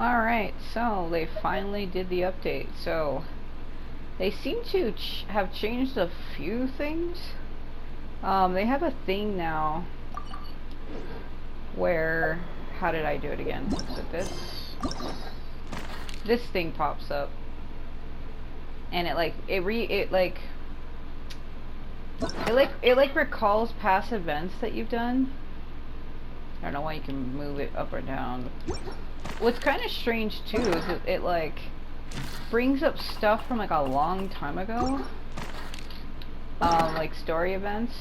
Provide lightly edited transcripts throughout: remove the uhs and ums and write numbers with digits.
Alright, so they finally did the update. So they seem to have changed a few things. They have a thing now where, how did I do it again? Is it this? This thing pops up, and it recalls past events that you've done. I don't know why you can move it up or down. What's kind of strange too is it like brings up stuff from like a long time ago, like story events.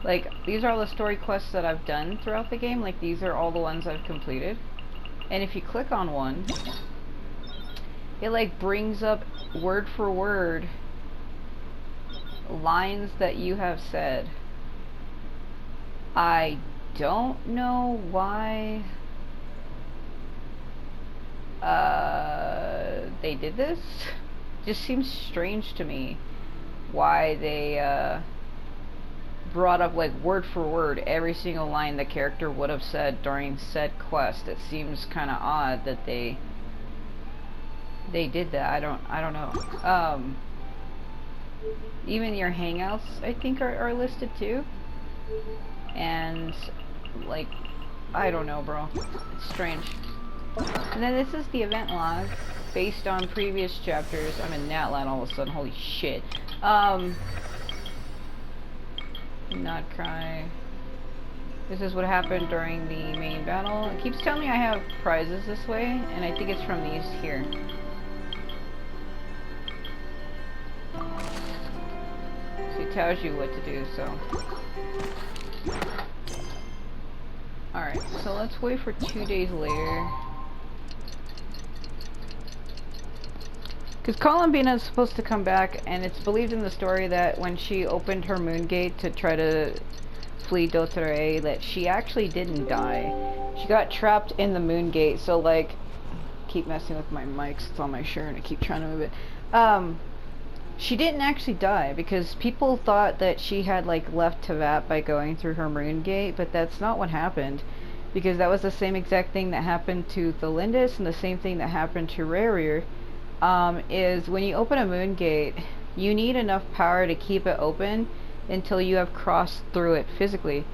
Like these are all the story quests that I've done throughout the game. Like these are all the ones I've completed, and if you click on one, it like brings up word for word lines that you have said. I don't know why they did this. Just seems strange to me why they brought up like word for word every single line the character would have said during said quest. It seems kind of odd that they did that. I don't know. Even your hangouts I think are listed too, and like I don't know, bro, it's strange. And then this is the event log based on previous chapters. I'm in Natlan all of a sudden, holy shit. Not cry. This is what happened during the main battle. It keeps telling me I have prizes this way, and I think it's from these here. So it tells you what to do, so. Alright, so let's wait for 2 days later. Because Columbina is supposed to come back, and it's believed in the story that when she opened her moon gate to try to flee Dottore, that she actually didn't die. She got trapped in the moon gate, so like, keep messing with my mics, it's on my shirt, and I keep trying to move it. She didn't actually die, because people thought that she had like left Tevat by going through her moon gate, but that's not what happened. Because that was the same exact thing that happened to Thelindis, and the same thing that happened to Rerir. Is when you open a moon gate, you need enough power to keep it open until you have crossed through it physically.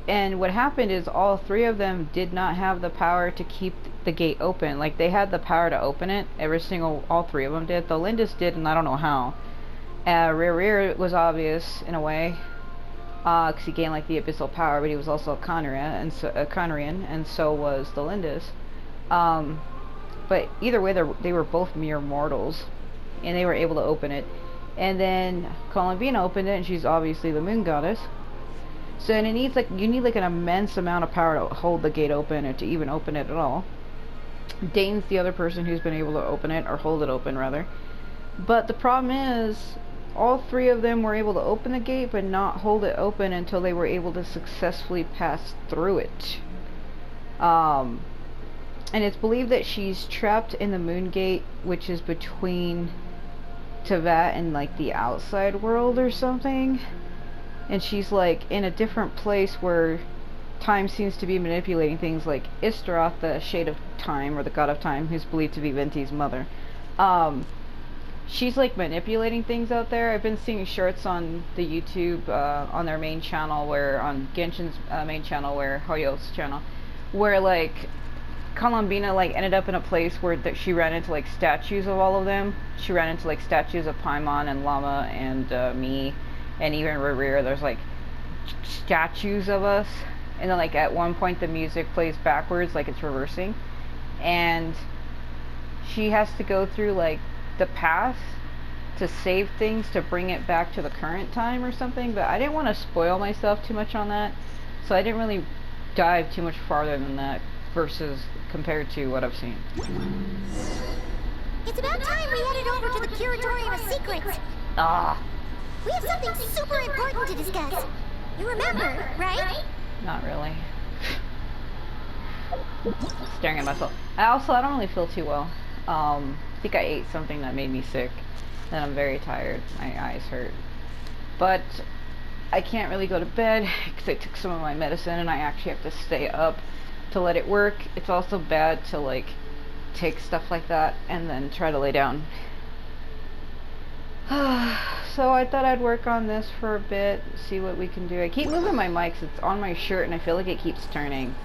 And what happened is all three of them did not have the power to keep the gate open. Like they had the power to open it, all three of them did. Thelindis did, and I don't know how. Rerir was obvious in a way, because he gained like the abyssal power, but he was also a Conrian, and so was Thelindis. But either way, they were both mere mortals, and they were able to open it. And then Columbina opened it, and she's obviously the moon goddess. So and it needs you need like an immense amount of power to hold the gate open, or to even open it at all. Dane's the other person who's been able to open it, or hold it open rather. But the problem is, all three of them were able to open the gate, but not hold it open until they were able to successfully pass through it. And it's believed that she's trapped in the moon gate, which is between Tevat and like the outside world or something. And she's like in a different place where time seems to be manipulating things, like Istaroth, the shade of time, or the god of time, who's believed to be Venti's mother. She's like manipulating things out there. I've been seeing shorts on the YouTube, on their main channel, on Genshin's main channel, Hoyo's channel, where like Columbina like ended up in a place where she ran into like statues of all of them. She ran into like statues of Paimon and Lama and me, and even Rerir. There's like statues of us, and then like at one point the music plays backwards, like it's reversing, and she has to go through like the past to save things to bring it back to the current time or something. But I didn't want to spoil myself too much on that, so I didn't really dive too much farther than that versus compared to what I've seen. It's about time we headed over to the Curatorium of Secrets. We have something super important to discuss. You remember, right? Not really. Staring at myself. I don't really feel too well. I think I ate something that made me sick, and I'm very tired. My eyes hurt. But I can't really go to bed because I took some of my medicine, and I actually have to stay up to let it work. It's also bad to like take stuff like that and then try to lay down. So I thought I'd work on this for a bit, see what we can do. I keep moving my mics, it's on my shirt and I feel like it keeps turning.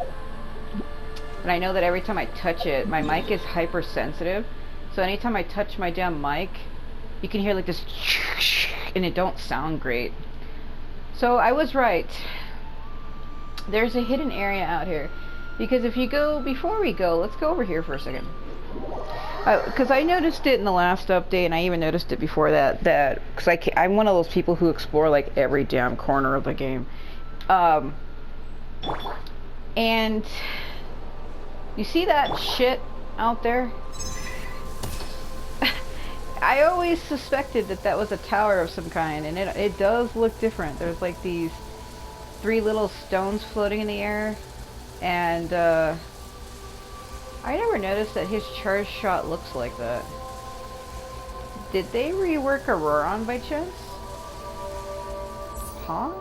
But I know that every time I touch it, my mic is hypersensitive. So anytime I touch my damn mic, you can hear like this and it don't sound great. So I was right. There's a hidden area out here. Because if you go, before we go, let's go over here for a second. Because I noticed it in the last update, and I even noticed it before that, because I'm one of those people who explore like every damn corner of the game. And you see that shit out there? I always suspected that that was a tower of some kind, and it does look different. There's like these 3 little stones floating in the air, and I never noticed that his charge shot looks like that. Did they rework Auroron by chance? Huh?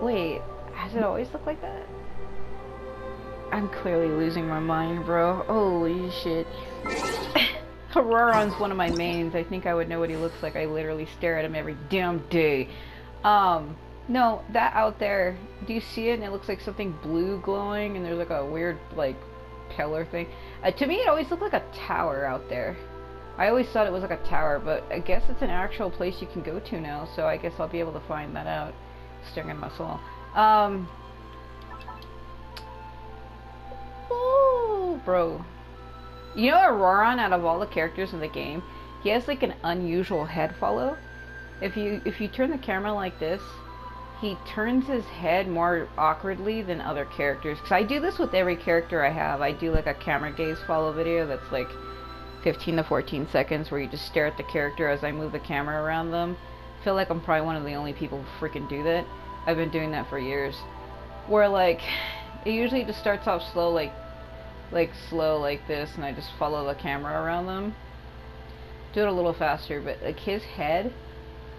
Wait, has it always looked like that? I'm clearly losing my mind, bro. Holy shit. Auroron's one of my mains. I think I would know what he looks like. I literally stare at him every damn day. No, that out there, do you see it? And it looks like something blue glowing, and there's like a weird, like, pillar thing. To me, it always looked like a tower out there. I always thought it was like a tower, but I guess it's an actual place you can go to now, so I guess I'll be able to find that out. Staring at my soul. Ooh, bro. You know Auroron, out of all the characters in the game, he has like an unusual head follow. If you turn the camera like this, he turns his head more awkwardly than other characters. Because I do this with every character I have. I do like a camera gaze follow video that's like 15 to 14 seconds where you just stare at the character as I move the camera around them. I feel like I'm probably one of the only people who freaking do that. I've been doing that for years. Where like, it usually just starts off slow like slow like this, and I just follow the camera around them. Do it a little faster, but like his head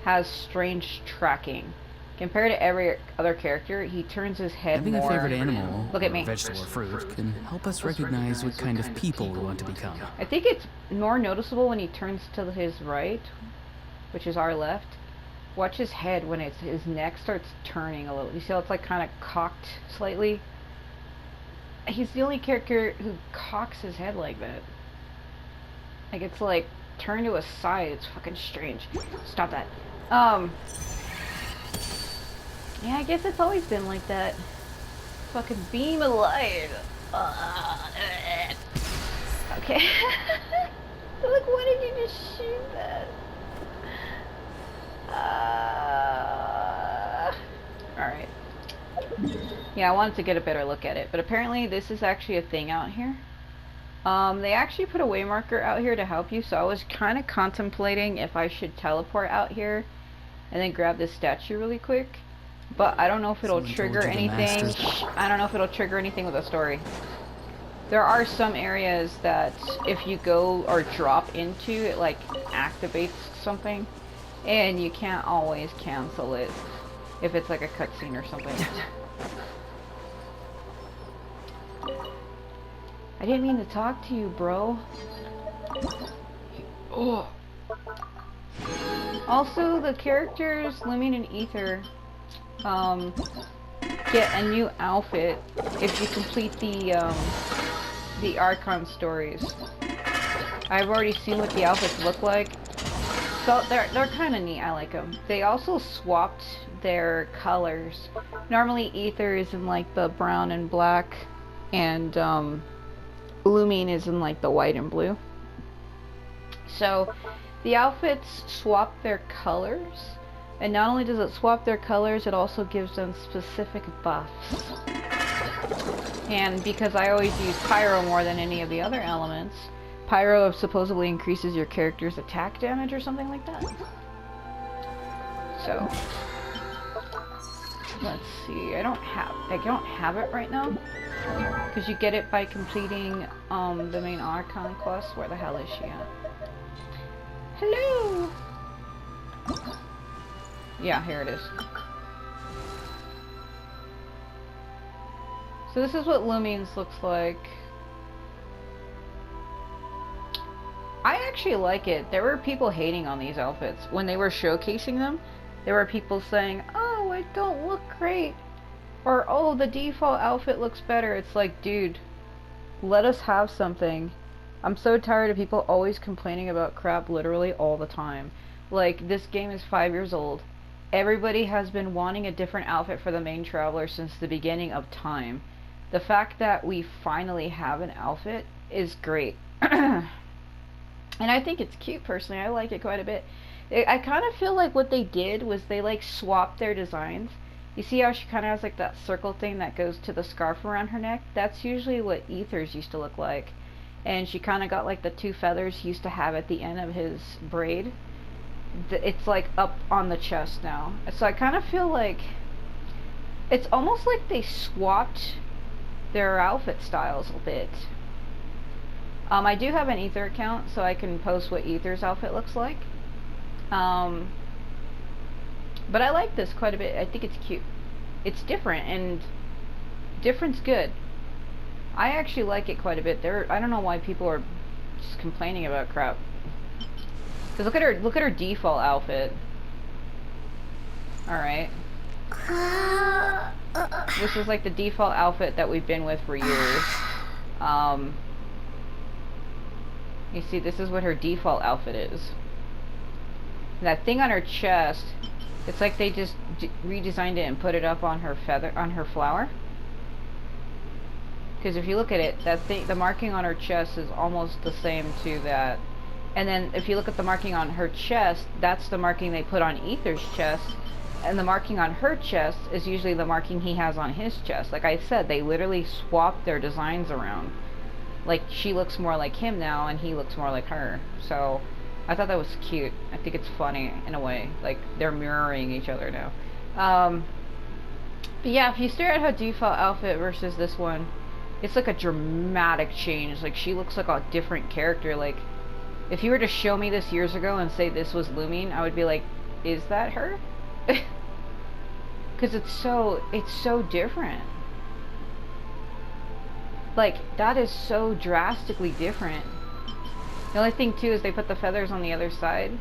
has strange tracking. Compared to every other character, he turns his head Having more. a favorite animal, Look at me. vegetable or fruit, can help us recognize what kind of people we want to become. I think it's more noticeable when he turns to his right, which is our left. Watch his head when his neck starts turning a little. You see how it's like kind of cocked slightly? He's the only character who cocks his head like that. Like it's like turned to a side. It's fucking strange. Stop that. Yeah, I guess it's always been like that. Fucking beam of light. Okay. Like, why did you just shoot that? Alright. Yeah, I wanted to get a better look at it, but apparently this is actually a thing out here. They actually put a way marker out here to help you, so I was kind of contemplating if I should teleport out here and then grab this statue really quick. But I don't know if it'll trigger anything. I don't know if it'll trigger anything with the story. There are some areas that if you go or drop into, it like activates something, and you can't always cancel it if it's like a cutscene or something. I didn't mean to talk to you, bro. Oh. Also, the characters Lumion and Ether get a new outfit if you complete the Archon stories. I've already seen what the outfits look like, so they're kind of neat. I like them. They also swapped their colors. Normally Ether is in like the brown and black, and Lumion is in like the white and blue. So the outfits swap their colors. And not only does it swap their colors, it also gives them specific buffs. And because I always use Pyro more than any of the other elements, Pyro supposedly increases your character's attack damage or something like that. So, let's see. I don't have it right now, because you get it by completing the main Archon quest. Where the hell is she at? Hello. Yeah, here it is. So this is what Lumion's looks like. I actually like it. There were people hating on these outfits. When they were showcasing them, there were people saying, oh, it don't look great. Or, oh, the default outfit looks better. It's like, dude, let us have something. I'm so tired of people always complaining about crap literally all the time. Like, this game is 5 years old. Everybody has been wanting a different outfit for the main traveler since the beginning of time. The fact that we finally have an outfit is great. And I think it's cute, personally. I like it quite a bit. I kind of feel like what they did was they, like, swapped their designs. You see how she kind of has, like, that circle thing that goes to the scarf around her neck? That's usually what Ether's used to look like. And she kind of got, like, the 2 feathers he used to have at the end of his braid. It's, like, up on the chest now. So I kind of feel like it's almost like they swapped their outfit styles a bit. I do have an Ether account, so I can post what Ether's outfit looks like. But I like this quite a bit. I think it's cute. It's different, and different's good. I actually like it quite a bit. I don't know why people are just complaining about crap. Cause look at her default outfit. All right. This is like the default outfit that we've been with for years. You see, this is what her default outfit is. And that thing on her chest, it's like they just redesigned it and put it up on her flower. Because if you look at it, the marking on her chest is almost the same to that. And then if you look at the marking on her chest, that's the marking they put on Ether's chest. And the marking on her chest is usually the marking he has on his chest. Like I said, they literally swapped their designs around. Like, she looks more like him now, and he looks more like her. So, I thought that was cute. I think it's funny, in a way. Like, they're mirroring each other now. But yeah, if you stare at her default outfit versus this one, it's like a dramatic change. Like, she looks like a different character. Like, if you were to show me this years ago and say this was Lumine, I would be like, is that her? Because it's so different. Like, that is so drastically different. The only thing, too, is they put the feathers on the other side.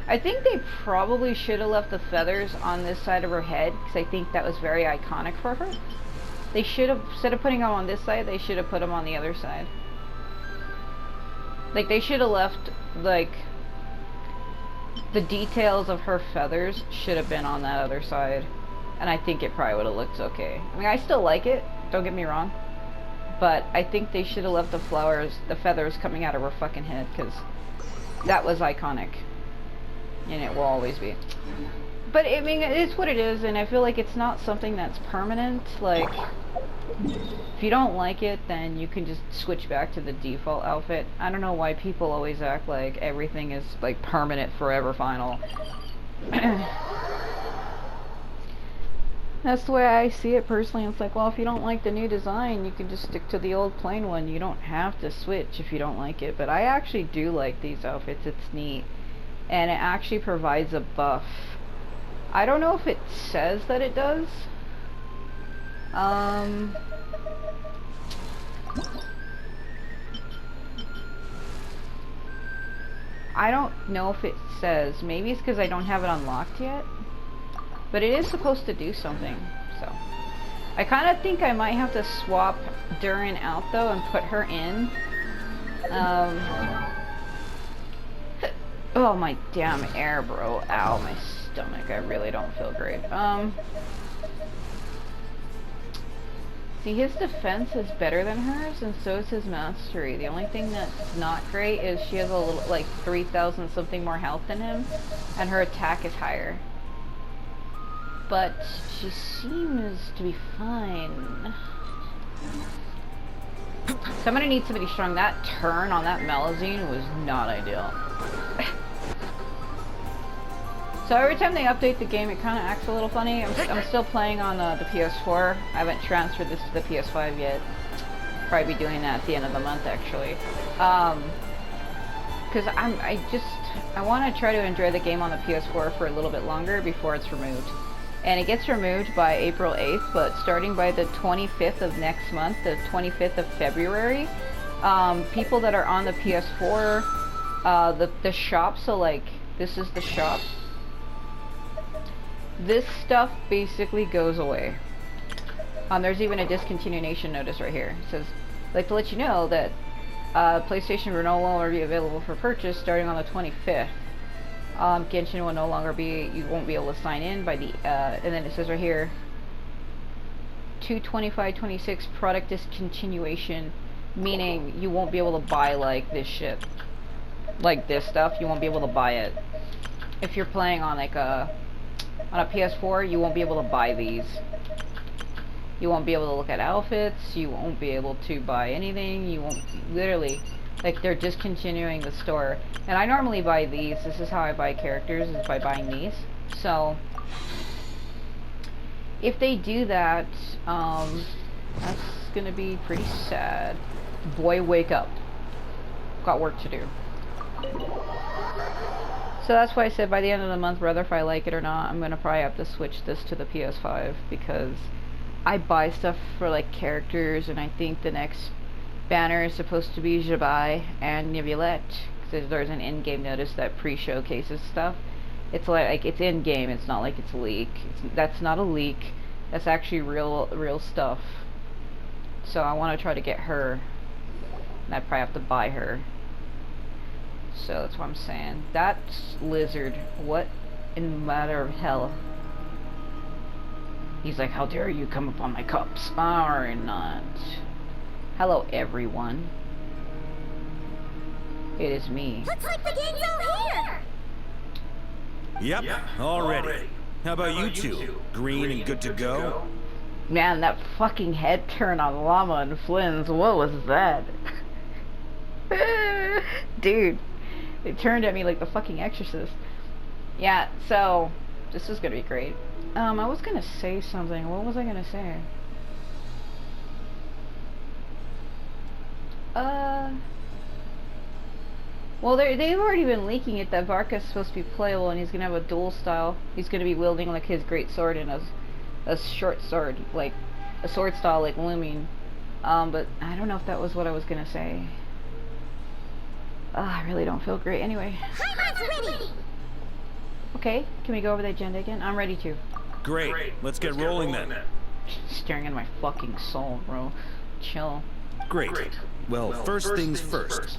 I think they probably should have left the feathers on this side of her head, because I think that was very iconic for her. They should have, instead of putting them on this side, they should have put them on the other side. Like, they should have left, like, the details of her feathers should have been on that other side. And I think it probably would have looked okay. I mean, I still like it, don't get me wrong. But I think they should have left the feathers coming out of her fucking head, because that was iconic. And it will always be. But, I mean, it is what it is, and I feel like it's not something that's permanent. Like, if you don't like it, then you can just switch back to the default outfit. I don't know why people always act like everything is, like, permanent, forever, final. That's the way I see it personally. It's like, well, if you don't like the new design, you can just stick to the old plain one. You don't have to switch if you don't like it. But I actually do like these outfits. It's neat. And it actually provides a buff. I don't know if it says that it does. I don't know if it says. Maybe it's because I don't have it unlocked yet. But it is supposed to do something, so. I kind of think I might have to swap Durin out, though, and put her in. Oh, my damn air, bro. Ow, my stomach. I really don't feel great. See, his defense is better than hers, and so is his mastery. The only thing that's not great is she has a little, like, 3,000 something more health than him, and her attack is higher. But she seems to be fine. So I'm gonna need somebody strong. That turn on that Malazine was not ideal. So every time they update the game, it kind of acts a little funny. I'm still playing on the PS4. I haven't transferred this to the PS5 yet. Probably be doing that at the end of the month, actually. Because I want to try to enjoy the game on the PS4 for a little bit longer before it's removed. And it gets removed by April 8th, but starting by the 25th of next month, the 25th of February, people that are on the PS4 the shop. So like, this is the shop. This stuff basically goes away. There's even a discontinuation notice right here. It says, I'd like to let you know that PlayStation will no longer be available for purchase starting on the 25th. Genshin will no longer be, you won't be able to sign in by the, and then it says right here, 2/25/26 product discontinuation, meaning you won't be able to buy like this shit. Like this stuff, you won't be able to buy it. If you're playing on like on a PS4, you won't be able to buy these. You won't be able to look at outfits, you won't be able to buy anything, you won't, literally, like they're discontinuing the store. And I normally buy these, this is how I buy characters, is by buying these. So, if they do that, that's gonna be pretty sad. Boy, wake up. Got work to do. So that's why I said by the end of the month, whether if I like it or not, I'm gonna probably have to switch this to the PS5, because I buy stuff for like characters, and I think the next banner is supposed to be Jabai and Nivulette, because there's an in-game notice that pre-showcases stuff. It's like it's in-game, it's not like it's a leak. That's not a leak, that's actually real stuff. So I want to try to get her, and I probably have to buy her. So that's what I'm saying. That's Lizard. What in the matter of hell? He's like, how dare you come upon my cups? Or not. Hello, everyone. It is me. Looks like the gang's all here! Yep, all ready. How about you two? Green and good to go? Man, that fucking head turn on Llama and Flynn's, what was that? Dude, they turned at me like the fucking Exorcist. Yeah, so, this is gonna be great. I was gonna say something. What was I gonna say? Well, they've already been leaking it that Varka's supposed to be playable, and he's gonna have a dual style. He's gonna be wielding like his great sword and a short sword, like a sword style like Lumine. But I don't know if that was what I was gonna say. I really don't feel great. Anyway. Heimer's ready! Okay, can we go over the agenda again? I'm ready to. Great, let's get rolling then. Staring at my fucking soul, bro. Chill. Great. Well, first things first.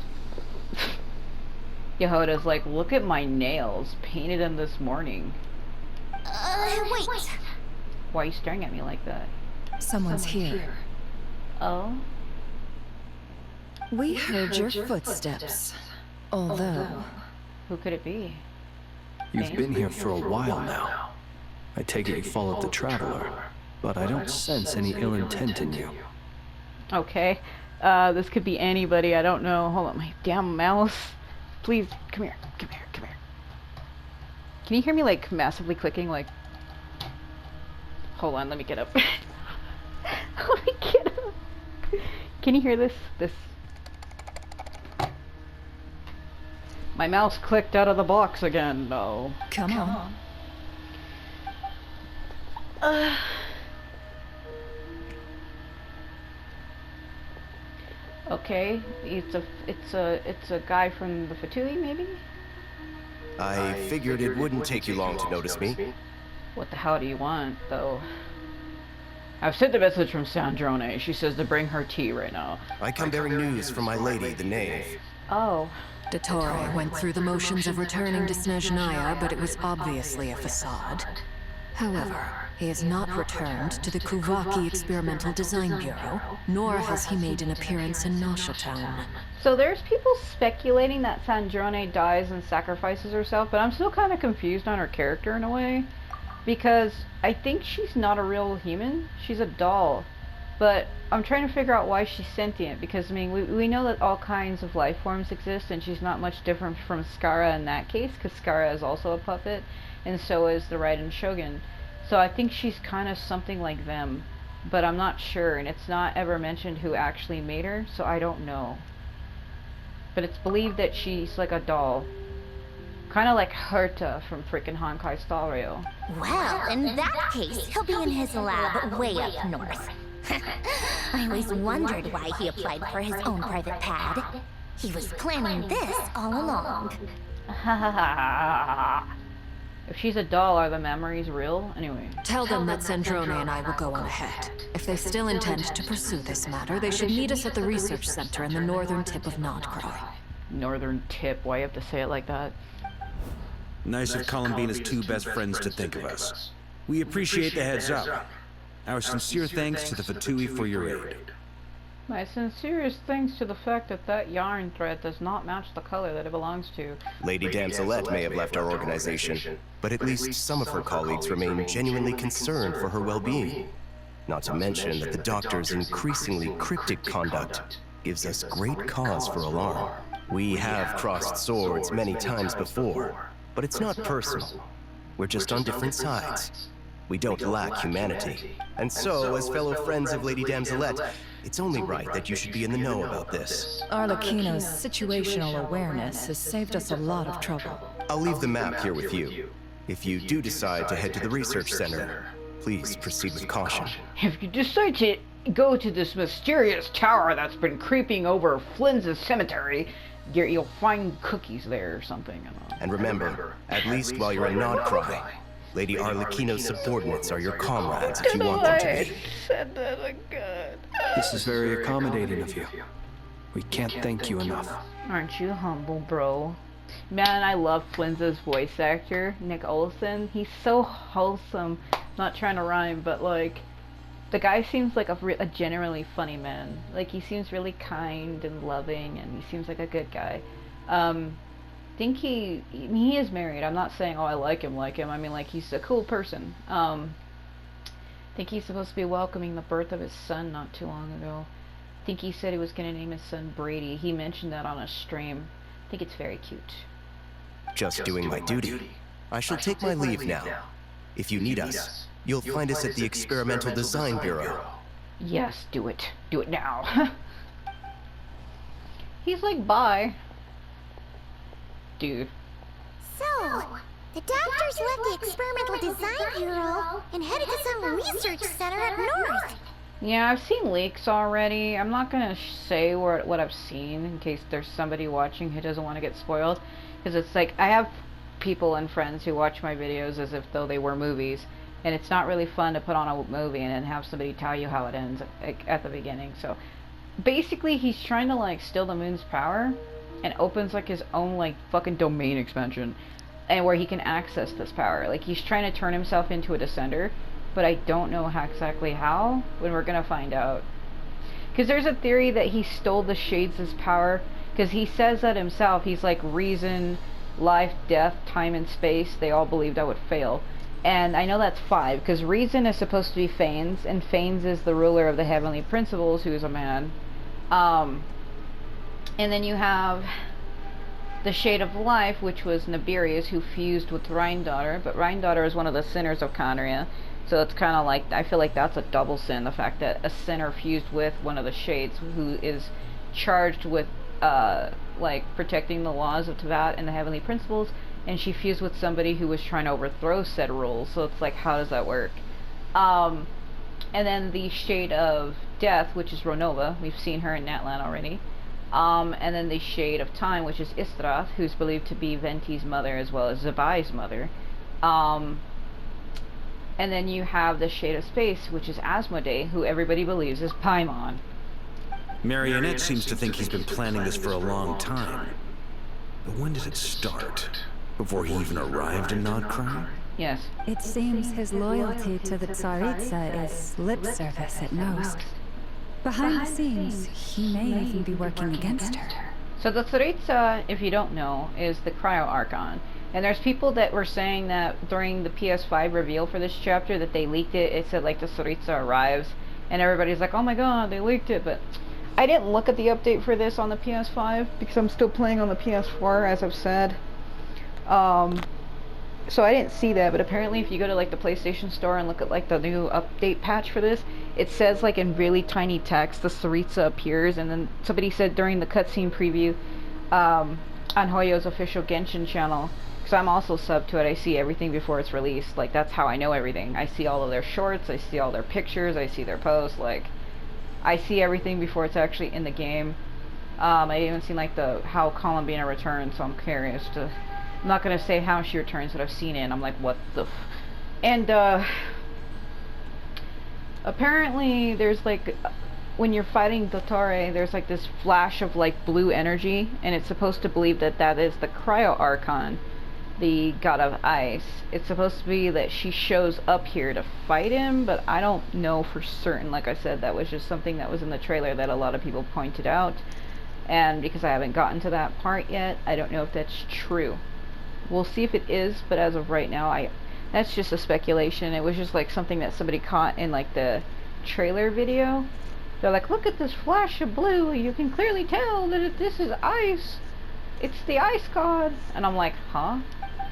Yehoda's like, look at my nails. Painted them this morning. Wait. Why are you staring at me like that? Someone's here. Oh? We heard your footsteps. Although... Who could it be? You've been here for a while now. I take it you followed the Traveler, but I don't sense any ill intent in you. Okay. This could be anybody, I don't know. Hold on, my damn mouse. Please, come here, come here, come here. Can you hear me, like, massively clicking, like... Hold on, let me get up. Let me get up. Can you hear this? My mouse clicked out of the box again. No. Come on. Okay, it's a guy from the Fatui, maybe? I figured it wouldn't take you long to notice me. What the hell do you want, though? I've sent a message from Sandrone. She says to bring her tea right now. I come bearing news from my lady, the knave. Oh. Dottore went through the motions of returning to Snezhnaya, but it was obviously a facade. However, he has not returned to the Kuvaki Experimental Design Bureau, nor has he made an appearance in Nashatown. So there's people speculating that Sandrone dies and sacrifices herself, but I'm still kind of confused on her character in a way. Because I think she's not a real human, she's a doll. But I'm trying to figure out why she's sentient, because I mean, we know that all kinds of life forms exist, and she's not much different from Skara in that case, because Skara is also a puppet, and so is the Raiden Shogun. So I think she's kind of something like them, but I'm not sure, and it's not ever mentioned who actually made her, so I don't know. But it's believed that she's like a doll. Kind of like Herta from freaking Honkai Star Rail. Well, in that case, he'll be in his lab way up north. I always wondered why he applied for his own private pad. He was planning this all along. If she's a doll, are the memories real? Anyway. Tell them that Sandrone and I will go on ahead. If they still intend to pursue this matter, they should meet us at the research center in the northern tip of Nodcry. Northern tip, why you have to say it like that? Nice of Columbina's two best friends to think of us. We appreciate the heads up. Our sincere thanks to the Fatui for your aid. My sincerest thanks to the fact that that yarn thread does not match the color that it belongs to. Lady Damselette may have left our organization, but at least some of her colleagues remain genuinely concerned for her well-being. Not to mention that the Doctor's increasingly cryptic conduct gives us great cause for alarm. We have crossed swords many times before, but it's not personal. We're just on different sides. We don't lack humanity. And so, as fellow friends of Lady Damselette, it's only right that you should be in the know about this. Arlecchino's situational awareness has saved us a lot of trouble. I'll leave the map here with you. If you do decide to head to the research center, please proceed with caution. If you decide to go to this mysterious tower that's been creeping over Flynn's cemetery, you'll find cookies there or something. And remember, at least while you're in Nodcry, Lady Arlecchino's subordinates are your comrades if you want them to be. Said that again. This is very accommodating of you. We can't thank you enough. Aren't you humble, bro? Man, I love Flynn's voice actor, Nick Olson. He's so wholesome. Not trying to rhyme, but like, the guy seems like a generally funny man. Like, he seems really kind and loving, and he seems like a good guy. Think he is married. I'm not saying, oh, I like him. I mean, like, he's a cool person. Think he's supposed to be welcoming the birth of his son not too long ago. Think he said he was going to name his son Brady. He mentioned that on a stream. Think it's very cute. Just doing my duty. I shall take my leave now. If you need us, you'll find us at the Experimental Design Bureau. Yes, do it. Do it now. He's like, bye. Dude. So, the doctors left the Experimental Design Bureau and headed to some research center up north. Yeah, I've seen leaks already. I'm not gonna say what I've seen in case there's somebody watching who doesn't want to get spoiled. Because it's like, I have people and friends who watch my videos as if though they were movies. And it's not really fun to put on a movie and then have somebody tell you how it ends at the beginning. So, basically he's trying to like steal the moon's power and opens like his own like fucking domain expansion, and where he can access this power. Like, he's trying to turn himself into a descender, but I don't know exactly how, when we're gonna find out. Because there's a theory that he stole the Shades' power, because he says that himself. He's like, reason, life, death, time and space, they all believed I would fail. And I know that's 5, because reason is supposed to be Phanes, and Phanes is the ruler of the heavenly principles, who is a man. And then you have the Shade of Life, which was Nibirius, who fused with Rhine-Daughter, but Rhine-Daughter is one of the sinners of Conria, so it's kind of like, I feel like that's a double sin, the fact that a sinner fused with one of the Shades, who is charged with, like, protecting the laws of Teyvat and the heavenly principles, and she fused with somebody who was trying to overthrow said rules, so it's like, how does that work? And then the Shade of Death, which is Ronova, we've seen her in Natlan already. And then the Shade of Time, which is Istrath, who's believed to be Venti's mother as well as Zabai's mother. And then you have the Shade of Space, which is Asmodee, who everybody believes is Paimon. Marionette seems to think he's been planning this for a long time. But when did it start? Before he even arrived in Nodcry? Yes. It seems his loyalty to the Tsaritsa is lip service at most. Behind the scenes, he may even be working against her. So the Tsaritsa, if you don't know, is the Cryo Archon. And there's people that were saying that during the PS5 reveal for this chapter that they leaked it. It said like the Tsaritsa arrives, and everybody's like, oh my god, they leaked it. But I didn't look at the update for this on the PS5 because I'm still playing on the PS4, as I've said. So I didn't see that, but apparently if you go to like the PlayStation Store and look at like the new update patch for this, it says like in really tiny text the Tsaritsa appears, and then somebody said during the cutscene preview on Hoyo's official Genshin channel, because I'm also subbed to it, I see everything before it's released. Like, that's how I know everything. I see all of their shorts, I see all their pictures, I see their posts, like, I see everything before it's actually in the game. I even seen like how Columbina returned, so I'm curious to. I'm not gonna say how she returns, but I've seen it, and I'm like, what the? And apparently, there's like, when you're fighting Dottore, there's like this flash of like blue energy, and it's supposed to believe that that is the Cryo Archon, the god of ice. It's supposed to be that she shows up here to fight him, but I don't know for certain. Like I said, that was just something that was in the trailer that a lot of people pointed out, and because I haven't gotten to that part yet, I don't know if that's true. We'll see if it is, but as of right now, that's just a speculation. It was just like something that somebody caught in like the trailer video. They're like, look at this flash of blue, you can clearly tell that this is ice. It's the ice god. And I'm like, huh?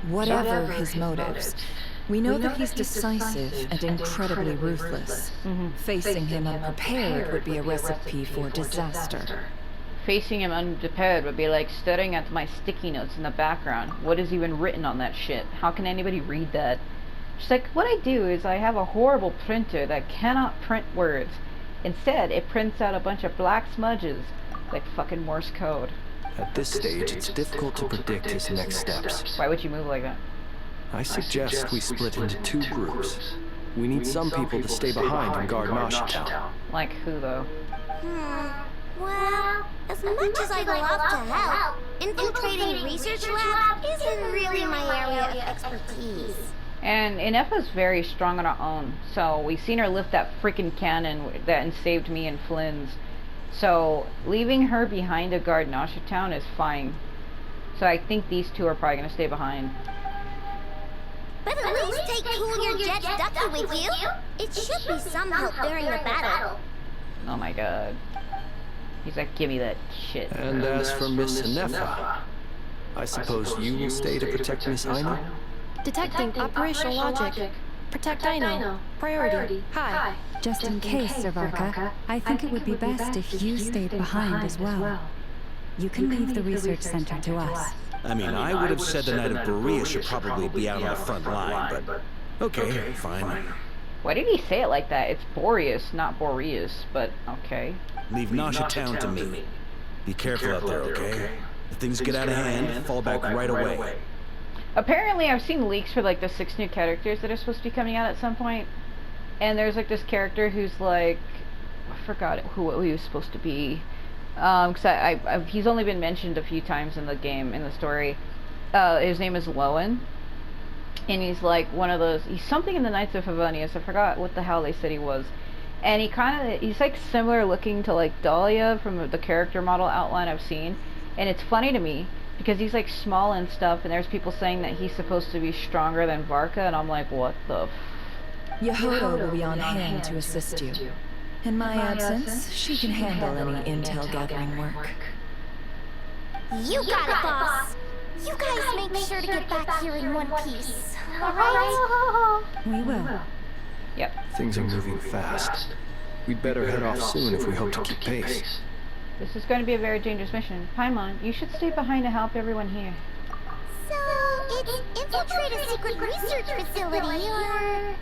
Whatever his motives, we know that he's decisive and incredibly ruthless. Facing him unprepared would be a recipe for disaster. Facing him unprepared would be like staring at my sticky notes in the background. What is even written on that shit? How can anybody read that? She's like, what I do is I have a horrible printer that cannot print words. Instead, it prints out a bunch of black smudges, like fucking Morse code. At this stage, it's difficult to predict his next steps. Why would you move like that? I suggest we split into 2 groups. We need some people to stay behind and guard Town. Like who, though? Well, as much as I'd love to help, infiltrating research lab isn't really my area of expertise. And Inepa's very strong on her own, so we've seen her lift that freaking cannon that saved me and Flynn's. So leaving her behind to guard Town is fine. So I think these 2 are probably gonna stay behind. But at least take Cool Your Jet's ducky with you. It should be some help during the battle. Oh my god. He's like, give me that shit. And as for Miss Nefa, I suppose you will stay to protect Miss Aino? Detecting operational logic. Protect Aino. Priority. High. Just in case, Servarka, I think it would be best if you stayed behind as well. You can leave the research center to us. I mean, I would have said the Knight of Berea should probably be out on the front line, but okay, fine. Why did he say it like that? It's Boreas, not Boreas, but okay. Leave Town to me. Be careful out there, okay? If things get out of hand, fall back right away. Apparently, I've seen leaks for like the 6 new characters that are supposed to be coming out at some point. And there's like this character who's like, I forgot who he was supposed to be. Cause he's only been mentioned a few times in the game, in the story. His name is Lowen. And he's like one of those, he's something in the Knights of Favonius, I forgot what the hell they said he was. And he's like similar looking to like Dahlia from the character model outline I've seen. And it's funny to me, because he's like small and stuff, and there's people saying that he's supposed to be stronger than Varka, and I'm like, what the Yehoto will be on hand to assist you. In my absence, she can handle any intel gathering work. You got it, boss! You guys make sure to get back here in one piece, alright? We will. Yep. Things are moving fast. We'd better head off soon if we hope to keep pace. This is going to be a very dangerous mission. Paimon, you should stay behind to help everyone here. So, it's infiltrate a secret research facility, or...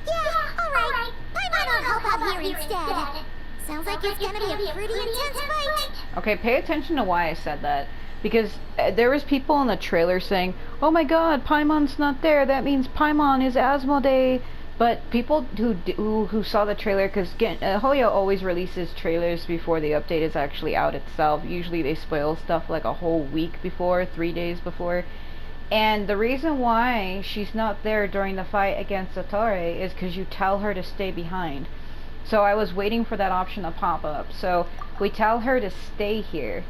Yeah, alright. Paimon will help out here instead. Sounds like it's gonna be a pretty intense fight. Okay, pay attention to why I said that. Because there was people in the trailer saying, oh my god, Paimon's not there, that means Paimon is Asmodee. But people who saw the trailer, because Hoyo always releases trailers before the update is actually out itself. Usually they spoil stuff like a whole week before, 3 days before. And the reason why she's not there during the fight against Dottore is because you tell her to stay behind. So I was waiting for that option to pop up. So we tell her to stay here.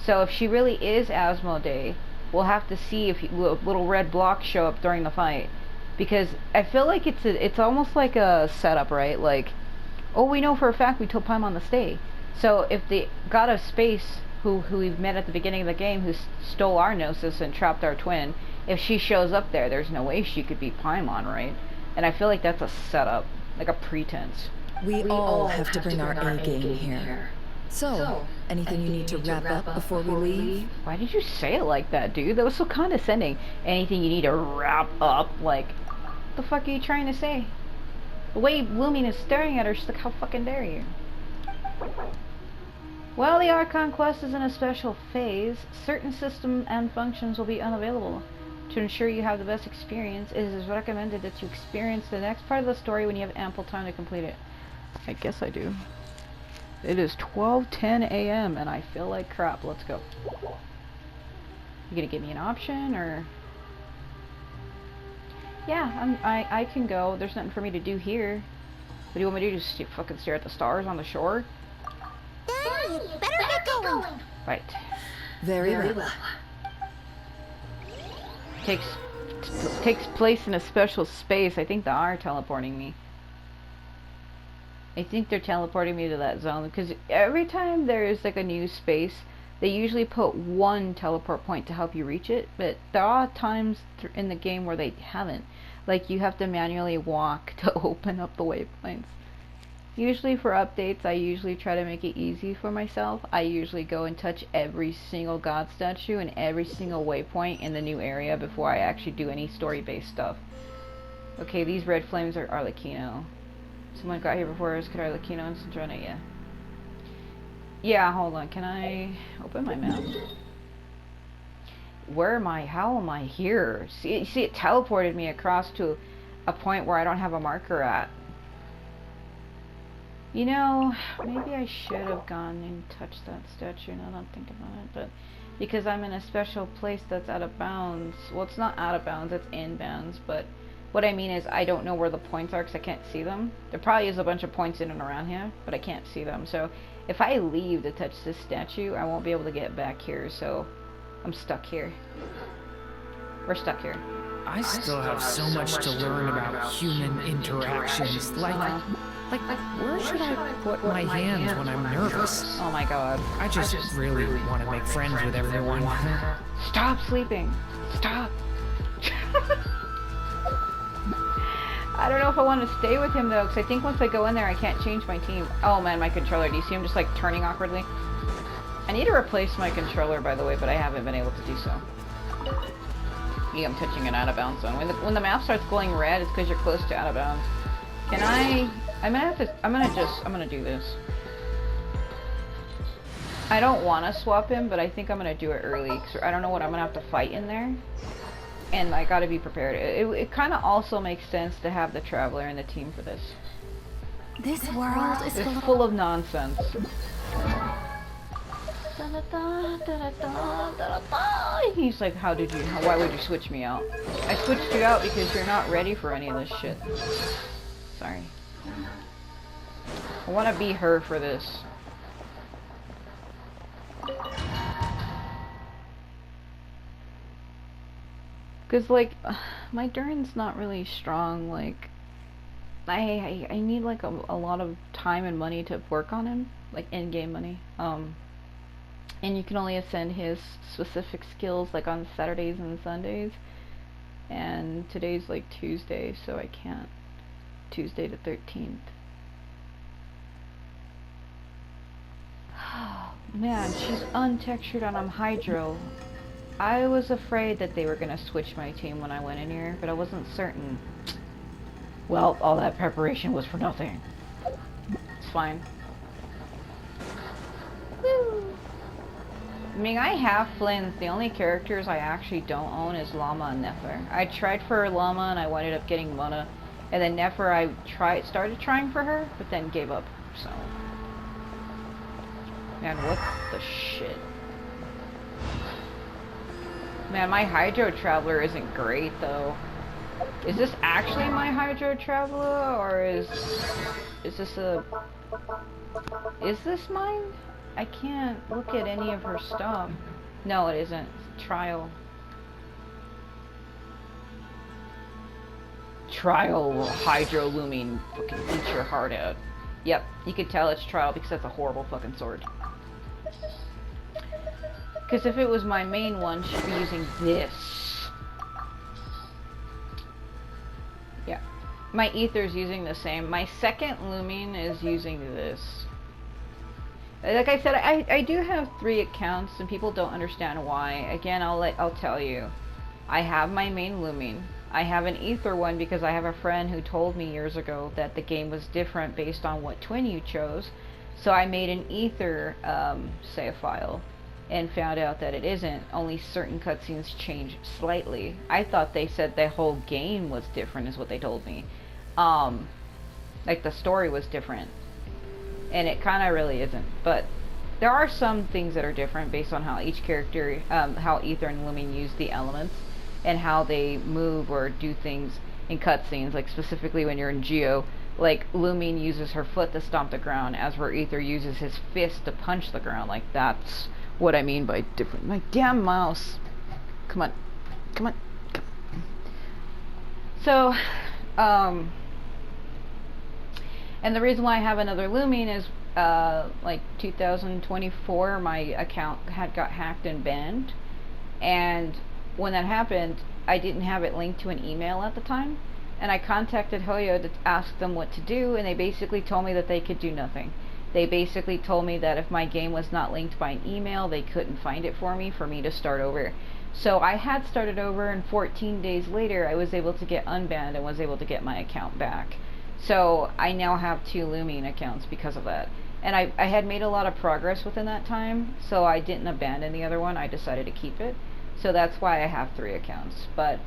So if she really is Asmodee, we'll have to see if little red blocks show up during the fight. Because I feel like it's almost like a setup, right? Like, oh, we know for a fact we told Paimon to stay. So if the god of space, who we've met at the beginning of the game, who stole our Gnosis and trapped our twin, if she shows up there, there's no way she could be Paimon, right? And I feel like that's a setup, like a pretense. We all have to bring our A game here. So, anything you need to wrap up before we leave? Why did you say it like that, dude? That was so condescending. Anything you need to wrap up? Like, what the fuck are you trying to say? The way Lumion is staring at her, she's like, how fucking dare you? While the Archon quest is in a special phase, certain systems and functions will be unavailable. To ensure you have the best experience, it is recommended that you experience the next part of the story when you have ample time to complete it. I guess I do. It is 12:10 a.m. and I feel like crap. Let's go. You gonna give me an option, or? Yeah, I can go. There's nothing for me to do here. What do you want me to do? Just fucking stare at the stars on the shore? Then you better get going. Right. Very well. Takes place in a special space. I think they are teleporting me. I think they're teleporting me to that zone because every time there's like a new space, they usually put one teleport point to help you reach it, but there are times in the game where they haven't. Like you have to manually walk to open up the waypoints. Usually for updates, I usually try to make it easy for myself. I usually go and touch every single god statue and every single waypoint in the new area before I actually do any story-based stuff. Okay, these red flames are Arlecchino. Someone got here before us. Could Arlecchino and Centrona? Yeah. Yeah, hold on. Can I open my map? Where am I? How am I here? See, it teleported me across to a point where I don't have a marker at. You know, maybe I should have gone and touched that statue now that I'm thinking about it, but because I'm in a special place that's out of bounds. Well, it's not out of bounds, it's in bounds, but what I mean is I don't know where the points are because I can't see them. There probably is a bunch of points in and around here, but I can't see them. So if I leave to touch this statue, I won't be able to get back here, so I'm stuck here. We're stuck here. I still have so much to learn about human interactions. Like, where should I put my hands when I'm nervous? Oh my god. I just really want to make friends with everyone. Stop sleeping. Stop. I don't know if I want to stay with him though, because I think once I go in there I can't change my team. Oh man, my controller. Do you see him just like turning awkwardly? I need to replace my controller, by the way, but I haven't been able to do so. Yeah, I'm touching an out of bounds zone. When the map starts glowing red, it's because you're close to out of bounds. Can I? I'm gonna do this. I don't want to swap him, but I think I'm gonna do it early because I don't know what I'm gonna have to fight in there, and I gotta be prepared. It kind of also makes sense to have the Traveler in the team for this. This world is full of nonsense. He's like, why would you switch me out? I switched you out because you're not ready for any of this shit. Sorry. I want to be her for this. Cause like, my Durin's not really strong. Like, I need like a lot of time and money to work on him, like in-game money. And you can only ascend his specific skills like on Saturdays and Sundays. And today's like Tuesday, so I can't. Tuesday the 13th. Man, she's untextured and I'm Hydro. I was afraid that they were gonna switch my team when I went in here, but I wasn't certain. Well, all that preparation was for nothing. It's fine. Woo! I mean, I have Flynn's. The only characters I actually don't own is Llama and Nefer. I tried for Llama and I ended up getting Mona. And then Nefer, I started trying for her, but then gave up, so. Man, what the shit? Man, my Hydro Traveler isn't great, though. Is this actually my Hydro Traveler, or is this a... Is this mine? I can't look at any of her stuff. No, it isn't. It's Trial. Trial Hydro Looming. Fucking eat your heart out. Yep, you can tell it's Trial because that's a horrible fucking sword. Because if it was my main one, she'd be using this. Yeah. My Aether's using the same. My second Looming is using this. Like I said, I do have 3 accounts and people don't understand why. Again, I'll tell you. I have my main Looming. I have an Aether one because I have a friend who told me years ago that the game was different based on what twin you chose. So I made an ether save file and found out that it isn't. Only certain cutscenes change slightly. I thought they said the whole game was different is what they told me. Like the story was different. And it kind of really isn't. But there are some things that are different based on how each character, how Ether and Lumin use the elements and how they move or do things in cutscenes. Like specifically when you're in Geo, like Lumin uses her foot to stomp the ground, as where Ether uses his fist to punch the ground. Like that's what I mean by different. My damn mouse. Come on. Come on. Come on. So, and the reason why I have another Lumin is like 2024 my account got hacked and banned, and when that happened I didn't have it linked to an email at the time, and I contacted Hoyo to ask them what to do, and they basically told me that they could do nothing. They basically told me that if my game was not linked by an email they couldn't find it for me to start over. So I had started over, and 14 days later I was able to get unbanned and was able to get my account back. So I now have 2 Lumin accounts because of that. And I had made a lot of progress within that time, so I didn't abandon the other one. I decided to keep it. So that's why I have 3 accounts. But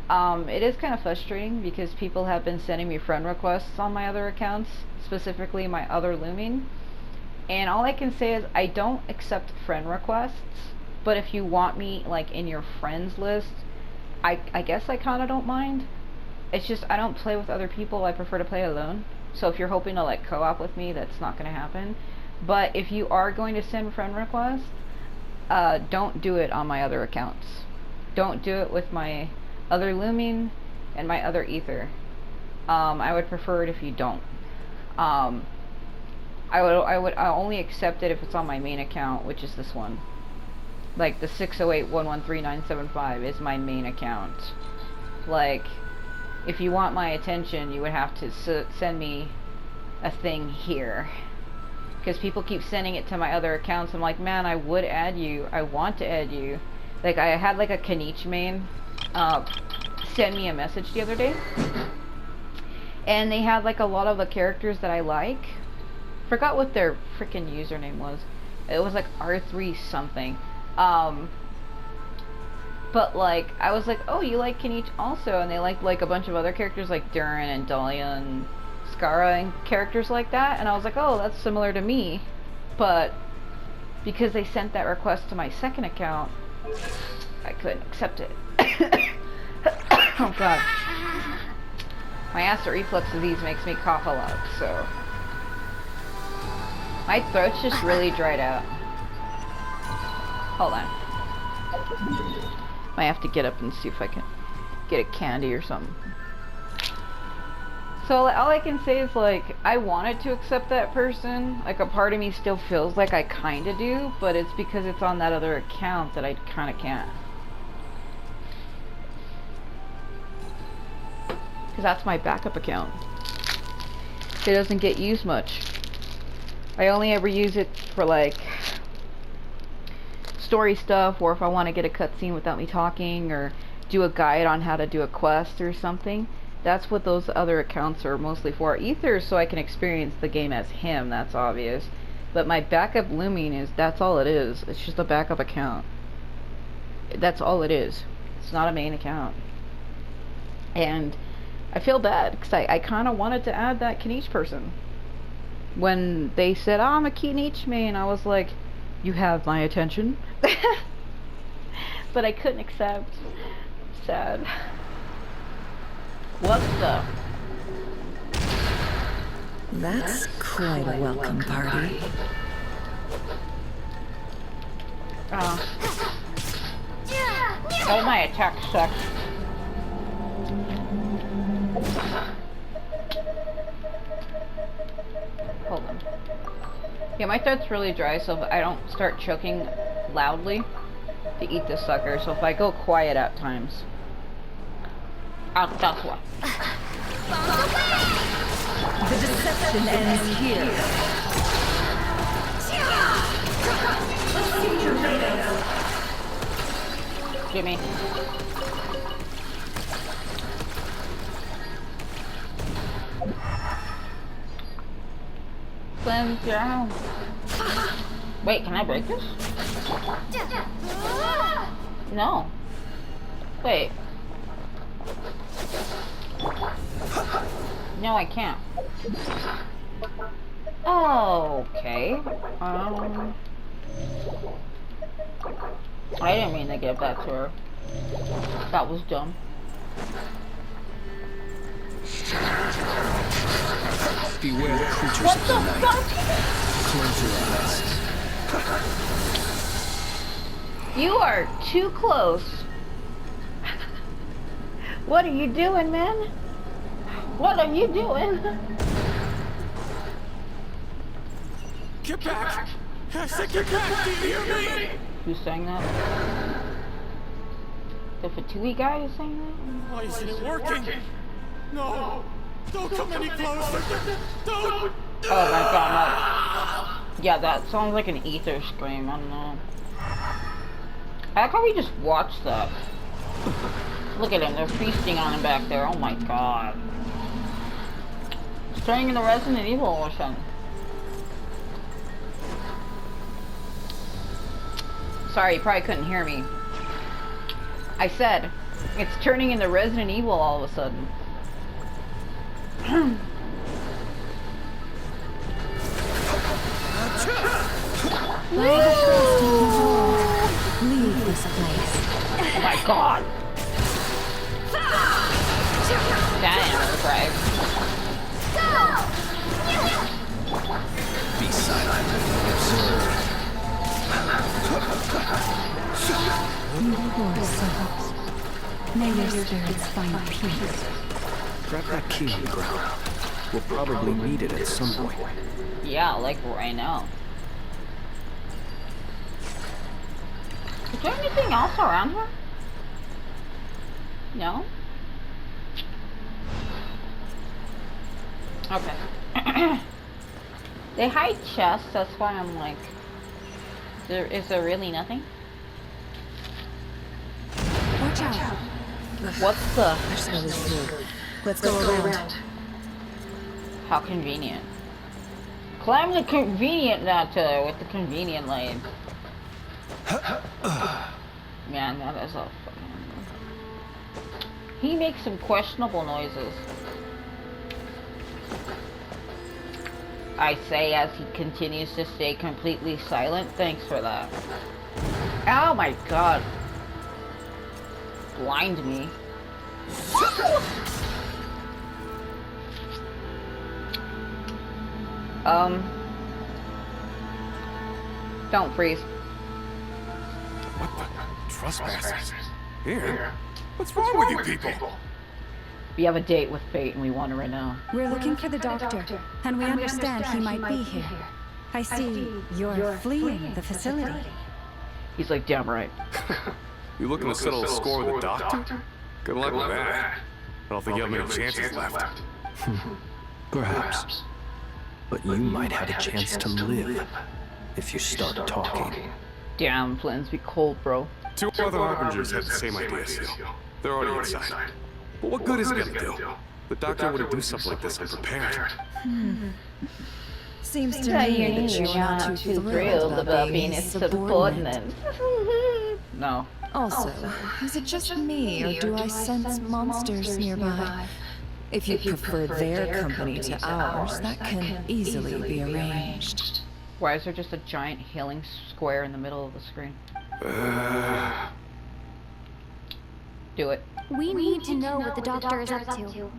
it is kind of frustrating because people have been sending me friend requests on my other accounts, specifically my other Lumin. And all I can say is I don't accept friend requests, but if you want me like in your friends list, I guess I kind of don't mind. It's just I don't play with other people. I prefer to play alone. So if you're hoping to like co-op with me, that's not going to happen. But if you are going to send friend requests, don't do it on my other accounts. Don't do it with my other Lumin and my other Ether. I would prefer it if you don't. I only accept it if it's on my main account, which is this one. Like the 608113975 is my main account. Like, if you want my attention, you would have to send me a thing here. Because people keep sending it to my other accounts. I'm like, man, I would add you. I want to add you. Like, I had like a Kanichi main send me a message the other day. And they had like a lot of the characters that I like. Forgot what their freaking username was. It was like R3 something. But like, I was like, oh, you like Kanichi also, and they liked like a bunch of other characters like Durin and Dahlia and Skara and characters like that, and I was like, oh, that's similar to me. But because they sent that request to my second account, I couldn't accept it. Oh god. My acid reflux disease makes me cough a lot, so my throat's just really dried out. Hold on. I have to get up and see if I can get a candy or something. So all I can say is like, I wanted to accept that person. Like a part of me still feels like I kinda do, but it's because it's on that other account that I kinda can't. Because that's my backup account. It doesn't get used much. I only ever use it for like story stuff, or if I want to get a cutscene without me talking, or do a guide on how to do a quest or something. That's what those other accounts are mostly for. Ether so I can experience the game as him, that's obvious. But my backup Lumin is, that's all it is. It's just a backup account. That's all it is. It's not a main account. And I feel bad because I kind of wanted to add that Kanichi person. When they said, oh, I'm a Kanichi main, I was like, you have my attention. But I couldn't accept. Sad. What the? That's quite a welcome party. Oh, my attack sucks. Hold on. Yeah, my throat's really dry, so if I don't start choking loudly to eat this sucker, so if I go quiet at times, that's why. The deception ends here. Jimmy. man, down. Wait, can I break this? No. Wait. No, I can't. Okay. I didn't mean to give that to her. That was dumb. Beware the creatures of the night. Close your eyes. You are too close. What are you doing, man? What are you doing? Get back! I said get back! Do you hear me? Who's saying that? The Fatui guy is saying that? Why isn't it working? No! Don't come any closer! Don't! Oh my god, no. Yeah, that sounds like an ether scream, I don't know. I like how we just watched that. Look at him, they're feasting on him back there, oh my god. It's turning into Resident Evil or something. Sorry, you probably couldn't hear me. I said, it's turning into Resident Evil all of a sudden. Leave this place. Oh my god! Damn, right. Be silent. Observe. You poor souls. May your spirits find peace. Grab that key on the ground. We'll probably need it at some point. Yeah, like right now. Is there anything else around here? No? Okay. They hide chests, that's why I'm like... Is there really nothing? Watch out. What's the... I smell this food. Let's go around. How convenient. Climb the convenient Dottore with the convenient lane. Man, that is a fucking... He makes some questionable noises. I say as he continues to stay completely silent. Thanks for that. Oh my god. Blind me. Don't freeze. What the? Trespassers? Here? What's wrong with you people? We have a date with fate and we want her right now. We're looking for the doctor, and we understand he might be here. I see you're fleeing the facility. He's like, damn right. You looking to settle a score with the doctor? Good luck with that. I don't think you have many chances left. Perhaps. But you might have a chance to live if you start talking. Damn, plans be cold, bro. Two other harbingers had the same idea, Seal. They're already inside. But what good is it gonna do? The doctor wouldn't do something like this unprepared. Seems to me that you're not too thrilled about being his subordinate. No. Also, is it just me, or do I sense monsters nearby? If you prefer their company to ours, that can easily be arranged. Why is there just a giant healing square in the middle of the screen? Do it. We need to know what the doctor is up to.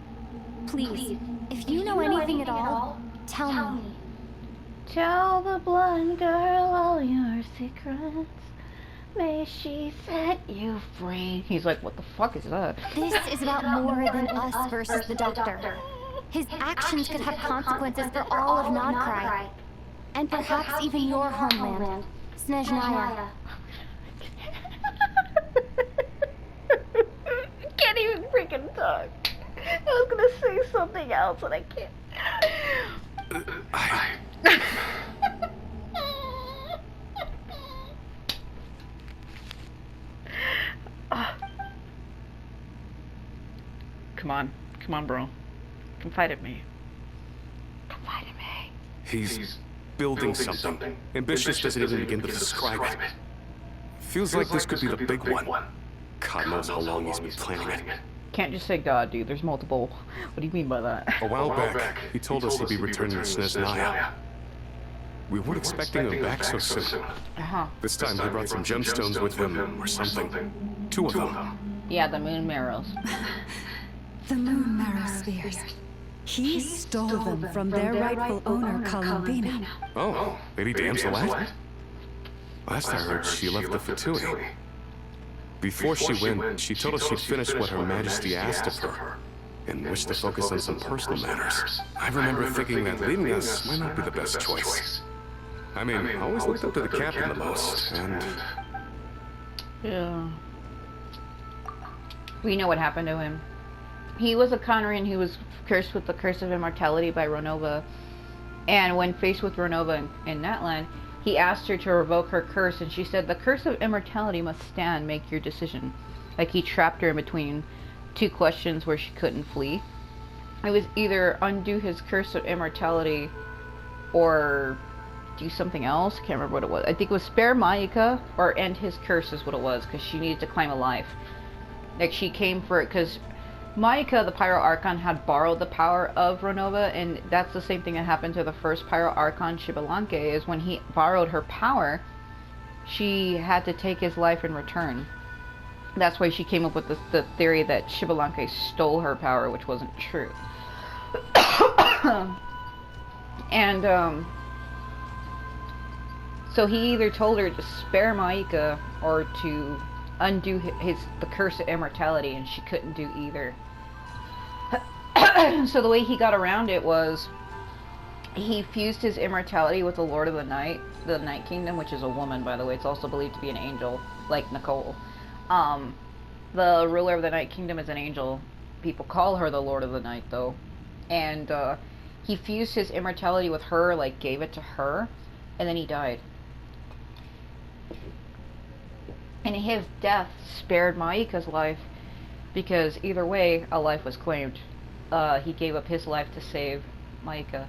Please, if you know anything at all, tell me. Tell the blind girl all your secrets. May she set you free. He's like, what the fuck is that? This is about more than us versus the doctor. His actions could have consequences for all of Nodcry. And perhaps even your homeland, Snezhnaya. Can't even freaking talk. I was gonna say something else and I can't. Come on, bro. Confide in me. Confide in me. He's building something. Ambitious doesn't even begin to describe it. Feels like this could be the big one. God knows how long he's been planning it. Can't just say God, dude. There's multiple. What do you mean by that? A while back, he told us he'd be returning to Snezhnaya. We weren't expecting him back so soon. This time he brought some gemstones with him, or something. 2 of them. Yeah, the moon marrows. The moon marrow spheres. He stole them from their rightful owner, Columbina. Oh, Lady Damselette? Last I heard, she left the Fatui. Before she went, she told us she'd finished what Her Majesty asked of her, and wished to focus on some personal matters. I remember thinking that leaving us might not be the best choice. I mean, I always looked up to the captain the most, and... Yeah. We know what happened to him. He was a Conran who was cursed with the curse of immortality by Ronova. And when faced with Ronova in Natlan, he asked her to revoke her curse, and she said, "The curse of immortality must stand, make your decision." Like, he trapped her in between 2 questions where she couldn't flee. It was either undo his curse of immortality or do something else. Can't remember what it was. I think it was spare Mayika or end his curse is what it was, because she needed to claim a life. Like, she came for it because Mayika, the Pyro Archon, had borrowed the power of Ronova, and that's the same thing that happened to the first Pyro Archon, Shibalanke, is when he borrowed her power, she had to take his life in return. That's why she came up with the theory that Shibalanke stole her power, which wasn't true. And, so he either told her to spare Mayika or to undo the curse of immortality, and she couldn't do either. So the way he got around it was he fused his immortality with the Lord of the Night Kingdom, which is a woman, by the way. It's also believed to be an angel, like Nicole. The ruler of the Night Kingdom is an angel. People call her the Lord of the Night, though. And he fused his immortality with her, like gave it to her, and then he died. And his death spared Mayika's life, because either way, a life was claimed. He gave up his life to save Mayika.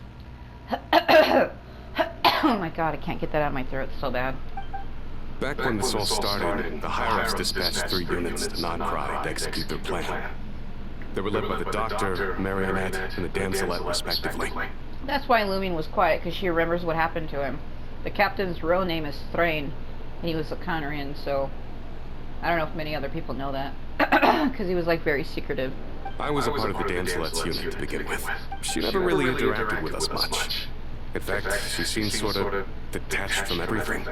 Oh my god, I can't get that out of my throat, it's so bad. Back when this all started, the higher-ups dispatched 3 units to Nodcry to execute their plan. They were led by the Doctor, Marionette, and the Damselette, respectively. That's why Lumion was quiet, because she remembers what happened to him. The captain's real name is Thrain, and he was a Conran, so I don't know if many other people know that, because he was like very secretive. I was a part of the Damselette's unit to begin with. She never really interacted with us much. In fact, she seemed sort of detached from everything.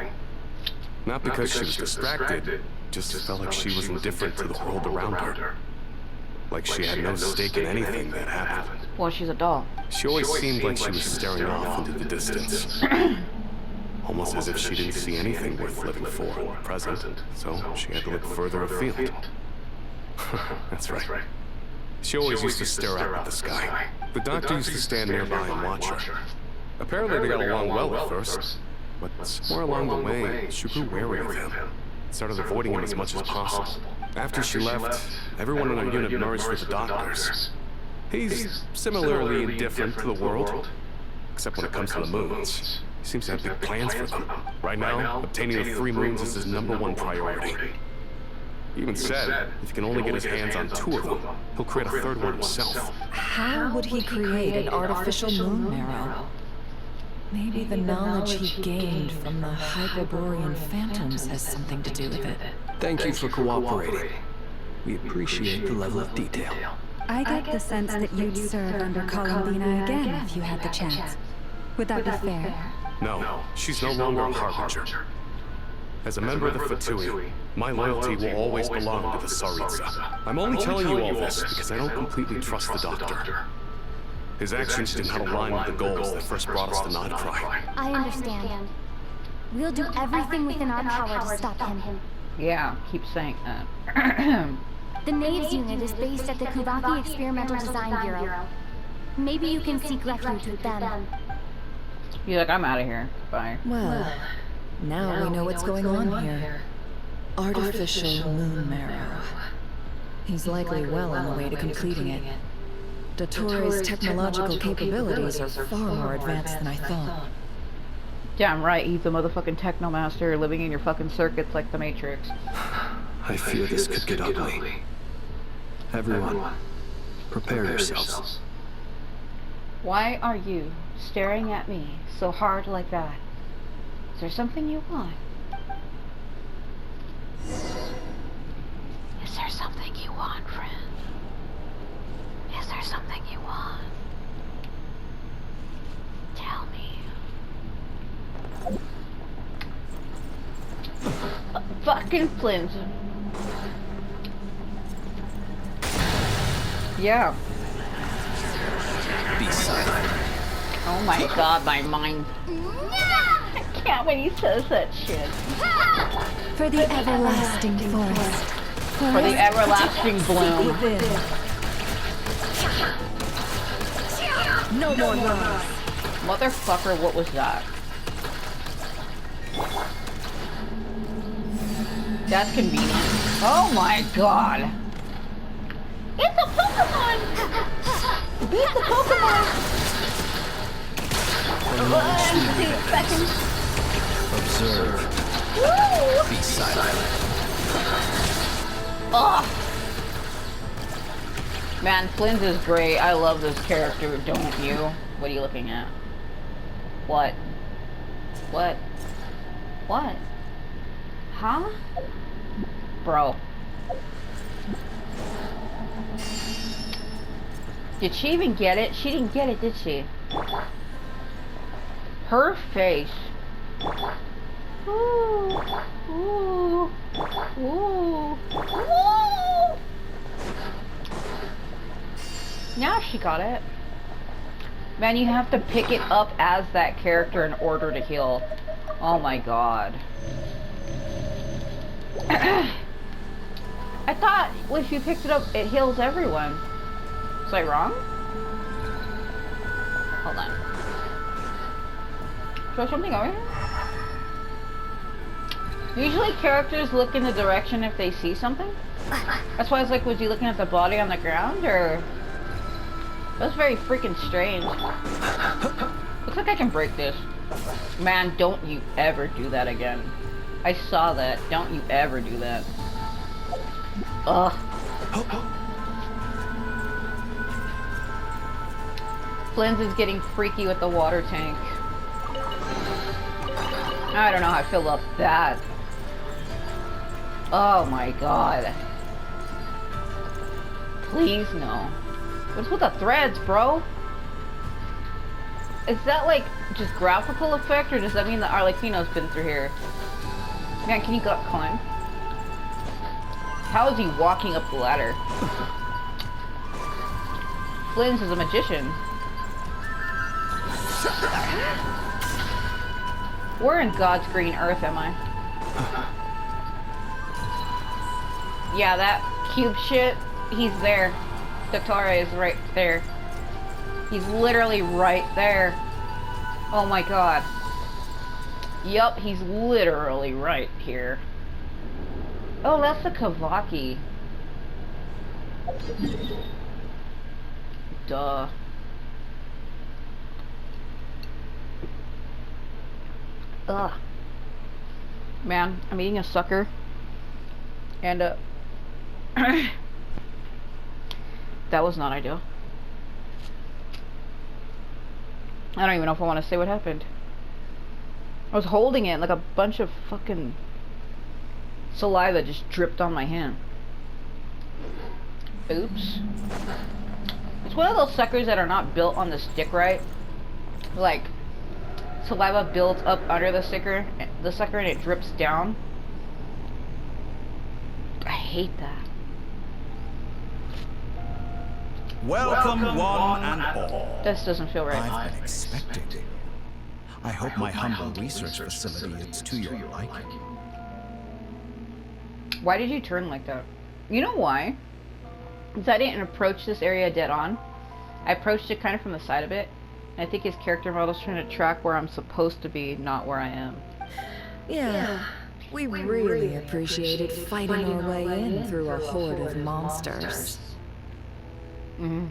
Not because she was distracted, just felt like she was indifferent to the world around her. Like she had no stake in anything that happened. Well, she's a doll. She always seemed like she was staring off into the distance. Almost as if she didn't see anything worth living for in the present, so she had to look further afield. That's right. She always used to stare up at the sky. The Doctor used to stand nearby and watch her. Apparently they got along well at first, but somewhere along the way, she grew wary of him. Started avoiding him as much as possible. After she left, everyone in our unit merged with the Doctor's. He's similarly indifferent to the world, except when it comes to the moons. He seems to have big plans for them. Right now, obtaining the 3 moons is his #1 priority. He even said if he can only get his hands on 2 of them, he'll create a 3rd one himself. How would he create an artificial moon marrow? Maybe the knowledge he gained from the Hyperborean phantoms has something to do with it. Thank you for cooperating. We appreciate the level of detail. I get the sense that you'd serve under Columbina again if you had the chance. Would that be fair? No, she's no longer a harbinger. As a member of the Fatui, my loyalty will always belong to the Tsaritsa. I'm only telling you all this because I don't completely trust the Doctor. His actions did not align with the goals that first brought us to Nodcry. I understand. We'll do everything within our power to stop him. Yeah, keep saying that. The Knaves unit is based at the Kuvaki Experimental Design Bureau. Maybe you can seek refuge with them. You're like, I'm out of here. Bye. Well, now we know what's going on here. Artificial moon marrow. He's likely well on the way to completing it. Dottore's technological capabilities are far more advanced than I thought. Damn right, he's a motherfucking technomaster living in your fucking circuits like the Matrix. I fear this could get ugly. Everyone, prepare yourselves. Why are you staring at me so hard like that? Is there something you want? Is there something you want, friend? Is there something you want? Tell me. Fucking Flint. Yeah. Be silent. Oh my god, my mind. I can't when he says that shit. For the everlasting forest. For the everlasting bloom. No more lies. Motherfucker, what was that? That's convenient. Oh my god. It's a Pokemon! Beat the Pokemon! 2 seconds. Observe. Woo! Be silent. Ugh. Man, Flynn's is great. I love this character, don't you? What are you looking at? What? What? What? Huh? Bro. Did she even get it? She didn't get it, did she? Her face. Ooh. Ooh. Ooh. Ooh. Now she got it. Man, you have to pick it up as that character in order to heal. Oh my god. I thought if you picked it up, it heals everyone. Was I wrong? Hold on. Is there something over here? Usually characters look in the direction if they see something. That's why I was like, was he looking at the body on the ground, or... That's very freaking strange. Looks like I can break this. Man, don't you ever do that again. I saw that. Don't you ever do that. Ugh. Flynn's is getting freaky with the water tank. I don't know how I feel about that. Oh my god. Please no. What's with the threads, bro? Is that like just graphical effect, or does that mean that Arlecchino's been through here? Man, can you climb? How is he walking up the ladder? Flynn's is a magician. Where in God's green earth am I? Yeah, that cube shit, he's there. Dottore is right there. He's literally right there. Oh my god. Yup, he's literally right here. Oh, that's the Kavaki. Duh. Ugh. Man, I'm eating a sucker. And, that was not ideal. I don't even know if I want to say what happened. I was holding it, like a bunch of fucking saliva just dripped on my hand. Oops. It's one of those suckers that are not built on the stick right. Like, saliva builds up under the sucker and it drips down. I hate that. Welcome, one and all. This doesn't feel right. I've been expecting you. I hope my humble research facility is to your liking. Why did you turn like that? You know why? Because I didn't approach this area dead on. I approached it kind of from the side of it. And I think his character model's trying to track where I'm supposed to be, not where I am. Yeah, we really appreciated fighting our way in through a horde of monsters. Mm-hmm.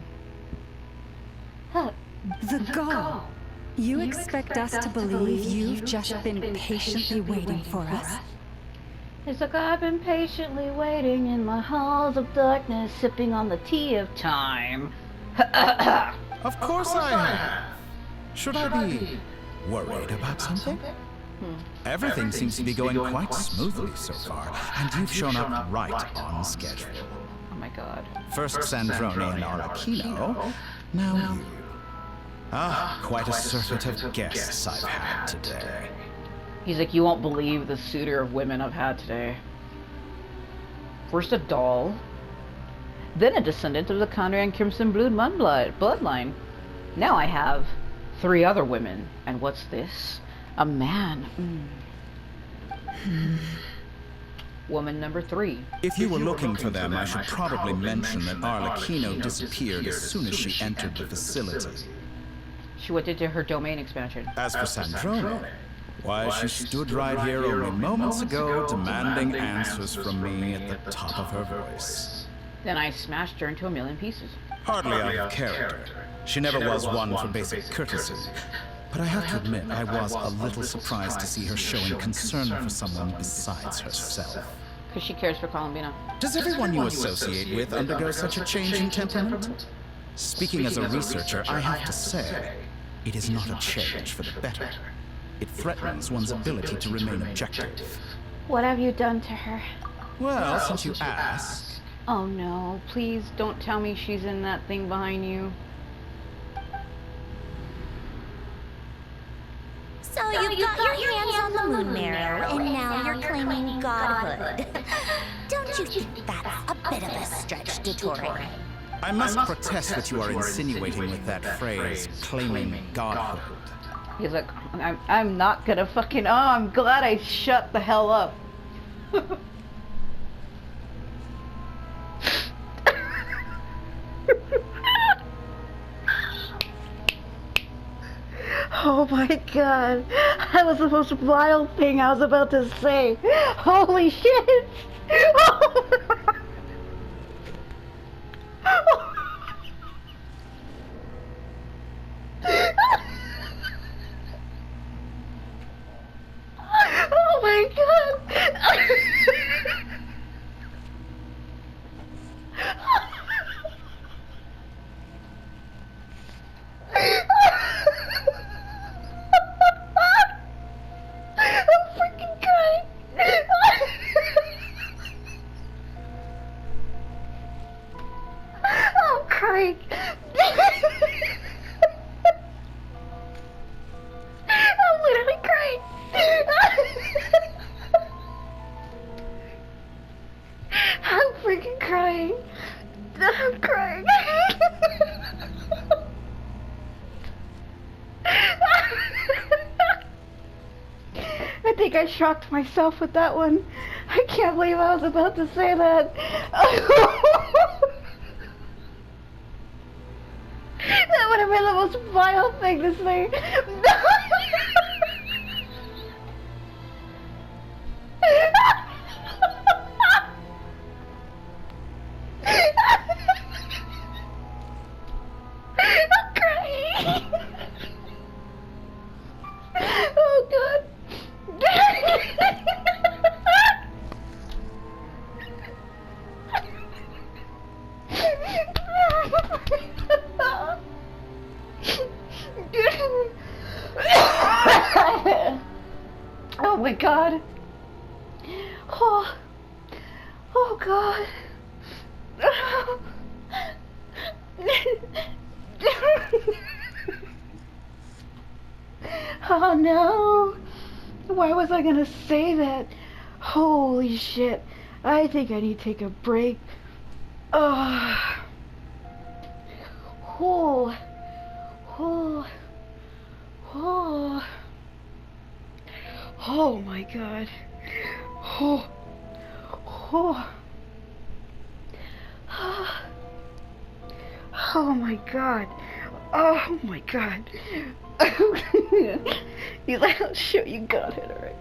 The gall. You expect us to believe you've just been patiently waiting for us? It's like I've been patiently waiting in my halls of darkness, sipping on the tea of time. Of course I have. Should I be worried about something? Everything seems to be going quite smoothly so far, and you've shown up right on schedule. Oh my god. First Sandrone and Arlecchino, now you. Ah, quite a surfeit of guests I've had today. He's like, you won't believe the suitor of women I've had today. First a doll, then a descendant of the Conrad Crimson bloodline. Now I have 3 other women, and what's this? A man. Woman number 3. If you were looking for them, I should probably mention that Arlecchino disappeared as soon as she entered the facility. She went into her domain expansion. As for Sandrone, why, she stood right here only moments ago demanding answers from me at the top of her voice. Then I smashed her into a million pieces. Hardly out of character. She never was one for basic courtesy. But I have to admit, I was a little surprised to see her showing concern for someone besides herself. Because she cares for Colombina. Does everyone you associate with undergo such a change in temperament? Speaking as a researcher, I have to say, it is not a change for the better. It threatens one's ability to remain objective. What have you done to her? Well, since you ask... Oh no, please don't tell me she's in that thing behind you. So you've got your hands on the moon marrow, and now you're claiming godhood. Don't you think that's a bit of a stretch, Dottore? I must protest what you are insinuating with that phrase, claiming godhood. He's like, I'm not gonna fucking... Oh, I'm glad I shut the hell up. Oh my god. That was the most vile thing I was about to say. Holy shit. Oh. Oh my god. I'm freaking crying. I'm crying. I'm literally crying. I'm freaking crying. I'm crying. I think I shocked myself with that one. I can't believe I was about to say that. That would have been the most vile thing to say. I'm crying. Oh god. Oh my god. Oh, oh god. Oh no. Why was I gonna say that? Holy shit. I think I need to take a break. Oh. Oh. Oh. Oh. Oh my god. Oh. Oh. Oh my god. Oh my god. He's like, I'll show you Godhead, alright?